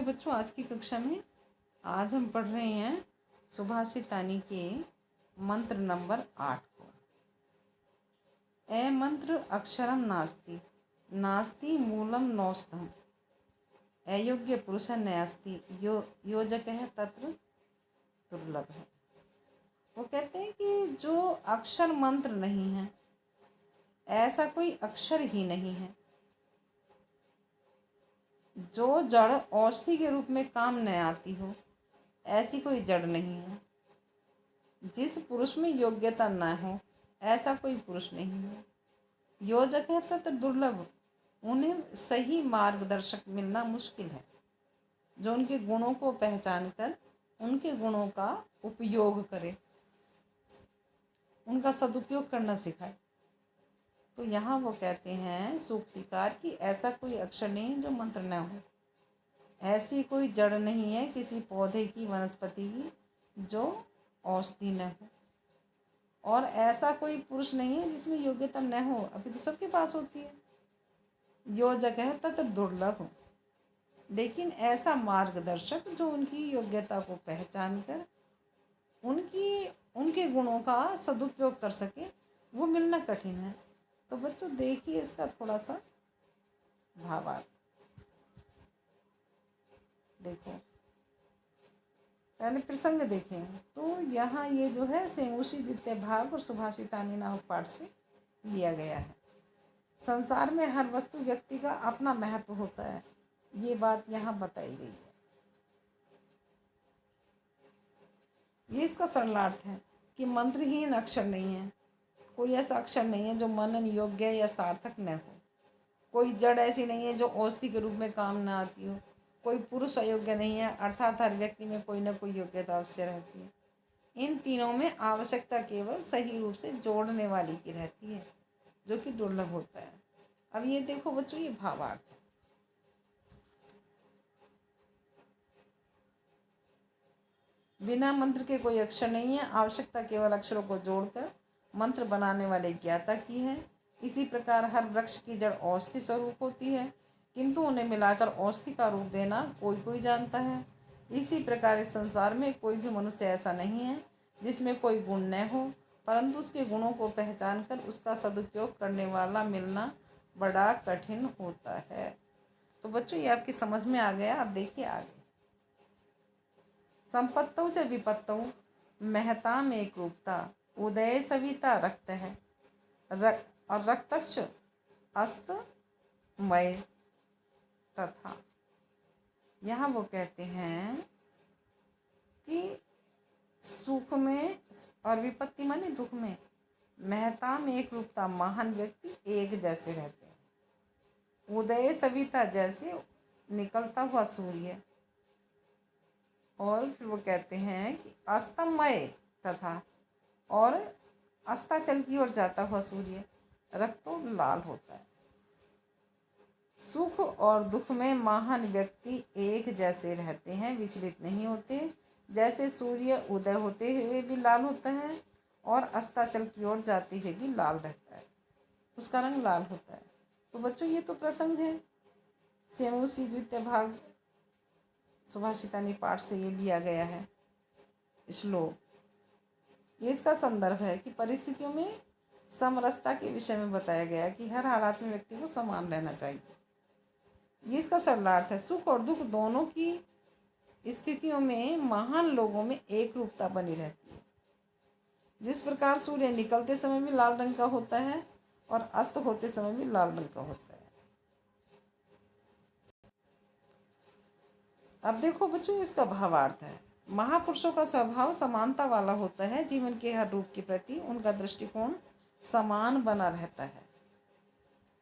बच्चों, आज की कक्षा में आज हम पढ़ रहे हैं सुभाषितानी के मंत्र नंबर 8 को। ए मंत्र अक्षरम नास्ति, नास्ति मूलम नौस्तम, अयोग्य पुरुष नयास्ति, योजक है तत्र दुर्लभ है। वो कहते हैं कि जो अक्षर मंत्र नहीं है, ऐसा कोई अक्षर ही नहीं है। जो जड़ औषधि के रूप में काम न आती हो, ऐसी कोई जड़ नहीं है। जिस पुरुष में योग्यता न हो, ऐसा कोई पुरुष नहीं है। योजक है तत्र दुर्लभ, उन्हें सही मार्गदर्शक मिलना मुश्किल है, जो उनके गुणों को पहचान कर उनके गुणों का उपयोग करे, उनका सदुपयोग करना सिखाए। तो यहाँ वो कहते हैं सूक्तिकार कि ऐसा कोई अक्षर नहीं है जो मंत्र न हो, ऐसी कोई जड़ नहीं है किसी पौधे की, वनस्पति की, जो औषधि न हो, और ऐसा कोई पुरुष नहीं है जिसमें योग्यता न हो, अभी तो सबके पास होती है। योजक है तत्र दुर्लभ हो, लेकिन ऐसा मार्गदर्शक जो उनकी योग्यता को पहचान कर उनके गुणों का सदुपयोग कर सके, वो मिलना कठिन है। तो बच्चों देखिए इसका थोड़ा सा भावार्थ। देखो पहले प्रसंग देखें तो यहाँ ये जो है सेमुषी द्वितीय भाग और सुभाषितानी नामक पाठ से लिया गया है। संसार में हर वस्तु व्यक्ति का अपना महत्व होता है, ये बात यहाँ बताई गई है। ये इसका सरलार्थ है कि मंत्रहीन अक्षर नहीं है, कोई ऐसा अक्षर नहीं है जो मनन योग्य या सार्थक न हो। कोई जड़ ऐसी नहीं है जो औषधि के रूप में काम न आती हो। कोई पुरुष अयोग्य नहीं है, अर्थात हर व्यक्ति में कोई न कोई योग्यता अवश्य रहती है। इन तीनों में आवश्यकता केवल सही रूप से जोड़ने वाली की रहती है, जो कि दुर्लभ होता है। अब ये देखो बच्चों, ये भावार्थ है। बिना मंत्र के कोई अक्षर नहीं है, आवश्यकता केवल अक्षरों को जोड़कर मंत्र बनाने वाले ज्ञाता की है। इसी प्रकार हर वृक्ष की जड़ औषधि स्वरूप होती है, किंतु उन्हें मिलाकर औषधि का रूप देना कोई कोई जानता है। इसी प्रकार इस संसार में कोई भी मनुष्य ऐसा नहीं है जिसमें कोई गुण न हो, परंतु उसके गुणों को पहचान कर उसका सदुपयोग करने वाला मिलना बड़ा कठिन होता है। तो बच्चों ये आपकी समझ में आ गया। अब देखिए आगे। संपत्तौ च विपत्तौ महताम एक रूपता, उदय सविता रक्त है, और रक्तश्च अस्तमय तथा। यहाँ वो कहते हैं कि सुख में और विपत्ति माने दुख में, महता में एक रूपता, महान व्यक्ति एक जैसे रहते हैं। उदय सविता जैसे निकलता हुआ सूर्य, और फिर वो कहते हैं कि अस्तमय तथा, और अस्ताचल की ओर जाता हुआ सूर्य, रक्त तो लाल होता है। सुख और दुख में महान व्यक्ति एक जैसे रहते हैं, विचलित नहीं होते। जैसे सूर्य उदय होते हुए भी लाल होता है और अस्ताचल की ओर जाते हुए भी लाल रहता है, उसका रंग लाल होता है। तो बच्चों ये तो प्रसंग है, सेमुषी द्वितीय भाग सुभाषितानी पाठ से ये लिया गया है श्लोक। ये इसका संदर्भ है कि परिस्थितियों में समरसता के विषय में बताया गया कि हर हालात में व्यक्ति को समान रहना चाहिए। ये इसका सरलार्थ है। सुख और दुख दोनों की स्थितियों में महान लोगों में एक रूपता बनी रहती है। जिस प्रकार सूर्य निकलते समय भी लाल रंग का होता है और अस्त होते समय भी लाल रंग का होता है। अब देखो बच्चों, इसका भावार्थ है। महापुरुषों का स्वभाव समानता वाला होता है। जीवन के हर रूप के प्रति उनका दृष्टिकोण समान बना रहता है।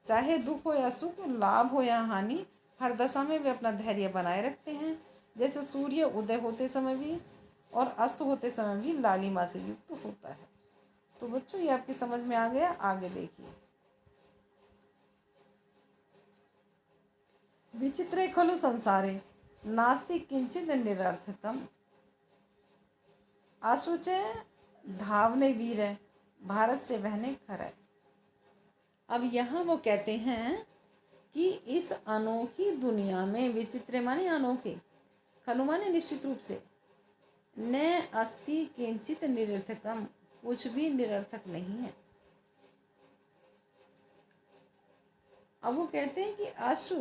चाहे दुख हो या सुख, लाभ हो या हानि, हर दशा में वे अपना धैर्य बनाए रखते हैं। जैसे सूर्य उदय होते समय भी और अस्त होते समय भी लालिमा से युक्त होता है। तो बच्चों ये आपकी समझ में आ गया। आगे देखिए। विचित्रे खलु संसारे, नास्ति किंचित निरर्थकम, अशुचे धावने वीर, भारत से बहने खर। अब यहाँ वो कहते हैं कि इस अनोखी दुनिया में, विचित्र माने अनोखे, खलु माने निश्चित रूप से। न अस्ति किंचित निरर्थकम, कुछ भी निरर्थक नहीं है। अब वो कहते हैं कि आशु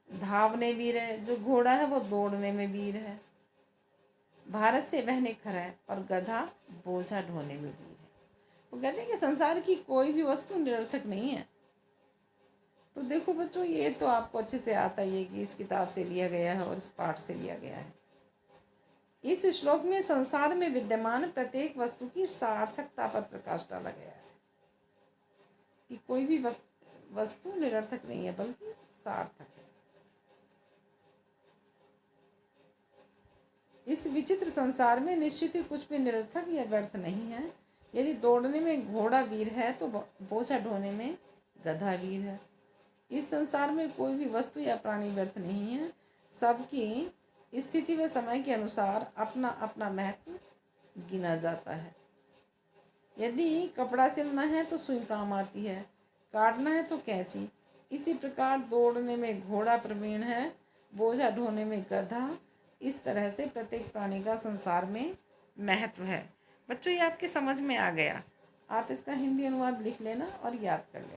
धावने वीर है, जो घोड़ा है वो दौड़ने में वीर है। भारत से बहने खरा है, पर गधा बोझा ढोने में वीर है। वो कहते हैं कि संसार की कोई भी वस्तु निरर्थक नहीं है। तो देखो बच्चों, ये तो आपको अच्छे से आता ही है कि इस किताब से लिया गया है और इस पाठ से लिया गया है। इस श्लोक में संसार में विद्यमान प्रत्येक वस्तु की सार्थकता पर प्रकाश डाला गया है कि कोई भी वस्तु निरर्थक नहीं है बल्कि सार्थक है। इस विचित्र संसार में निश्चित ही कुछ भी निरर्थक या व्यर्थ नहीं है। यदि दौड़ने में घोड़ा वीर है तो बोझा ढोने में गधा वीर है। इस संसार में कोई भी वस्तु या प्राणी व्यर्थ नहीं है। सबकी स्थिति व समय के अनुसार अपना अपना महत्व गिना जाता है। यदि कपड़ा सिलना है तो सुई काम आती है, काटना है तो कैंची। इसी प्रकार दौड़ने में घोड़ा प्रवीण है, बोझा ढोने में गधा। इस तरह से प्रत्येक प्राणी का संसार में महत्व है। बच्चों, ये आपके समझ में आ गया। आप इसका हिंदी अनुवाद लिख लेना और याद कर लेना।